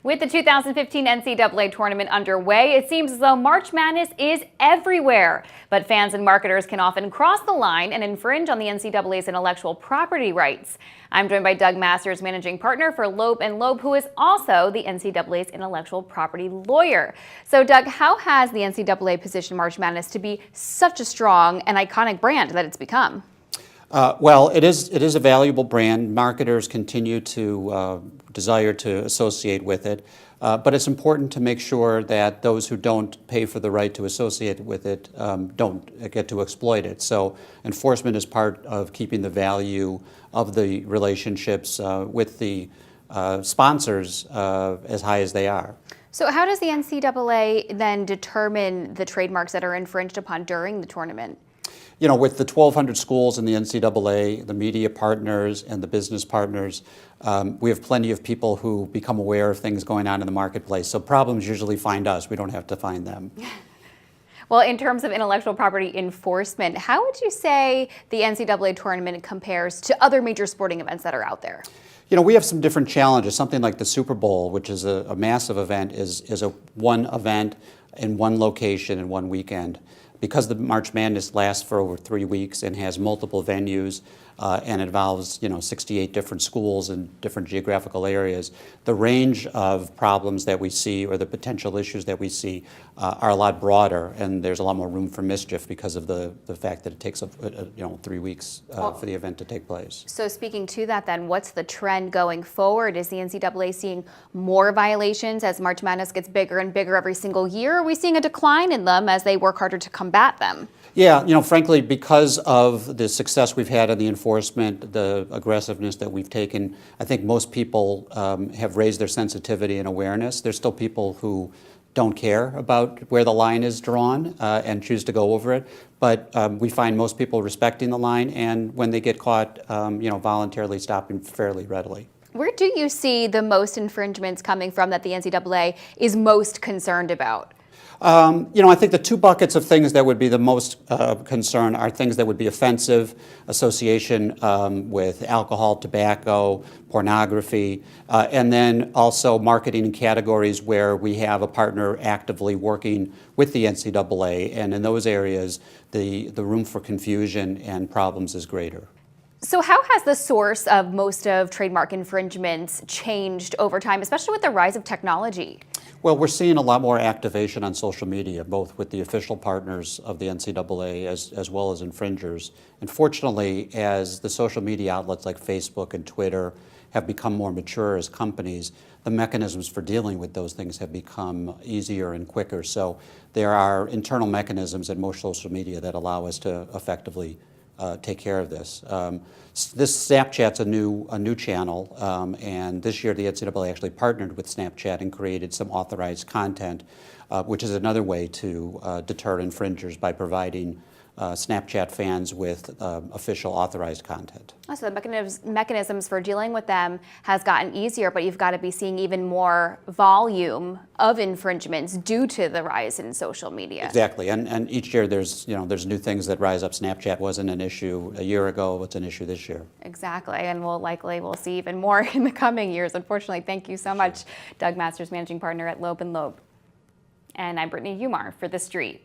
With the 2015 NCAA tournament underway, it seems as though March Madness is everywhere. But fans and marketers can often cross the line and infringe on the NCAA's intellectual property rights. I'm joined by Doug Masters, managing partner for Loeb & Loeb, who is also the NCAA's intellectual property lawyer. So, Doug, how has the NCAA positioned March Madness to be such a strong and iconic brand that it's become? Well, it is a valuable brand. Marketers continue to desire to associate with it, but it's important to make sure that those who don't pay for the right to associate with it don't get to exploit it. So enforcement is part of keeping the value of the relationships with the sponsors as high as they are. So how does the NCAA then determine the trademarks that are infringed upon during the tournament? You know, with the 1,200 schools in the NCAA, the media partners and the business partners, we have plenty of people who become aware of things going on in the marketplace. So problems usually find us. We don't have to find them. Well, in terms of intellectual property enforcement, how would you say the NCAA tournament compares to other major sporting events that are out there? You know, we have some different challenges. Something like the Super Bowl, which is a massive event, is a one event in one location in one weekend. Because the March Madness lasts for over 3 weeks and has multiple venues and involves 68 different schools in different geographical areas, the range of problems that we see or the potential issues that we see are a lot broader, and there's a lot more room for mischief because of the fact that it takes 3 weeks for the event to take place. So speaking to that then, what's the trend going forward? Is the NCAA seeing more violations as March Madness gets bigger and bigger every single year? Are we seeing a decline in them as they work harder to combat them? Yeah, frankly, because of the success we've had in the enforcement, the aggressiveness that we've taken, I think most people have raised their sensitivity and awareness. There's still people who don't care about where the line is drawn and choose to go over it. But we find most people respecting the line, and when they get caught, voluntarily stopping fairly readily. Where do you see the most infringements coming from that the NCAA is most concerned about? I think the two buckets of things that would be the most concern are things that would be offensive, association with alcohol, tobacco, pornography, and then also marketing in categories where we have a partner actively working with the NCAA, and in those areas, the room for confusion and problems is greater. So how has the source of most of trademark infringements changed over time, especially with the rise of technology? Well, we're seeing a lot more activation on social media, both with the official partners of the NCAA as well as infringers. And fortunately, as the social media outlets like Facebook and Twitter have become more mature as companies, the mechanisms for dealing with those things have become easier and quicker. So there are internal mechanisms at most social media that allow us to effectively take care of this. This Snapchat's a new channel, and this year the NCAA actually partnered with Snapchat and created some authorized content, which is another way to deter infringers by providing Snapchat fans with official authorized content. So the mechanisms for dealing with them has gotten easier, but you've got to be seeing even more volume of infringements due to the rise in social media. Exactly, and each year there's new things that rise up. Snapchat wasn't an issue a year ago; it's an issue this year. Exactly, and we'll see even more in the coming years. Unfortunately, thank you so much, Doug Masters, managing partner at Loeb & Loeb. And I'm Brittany Umar for The Street.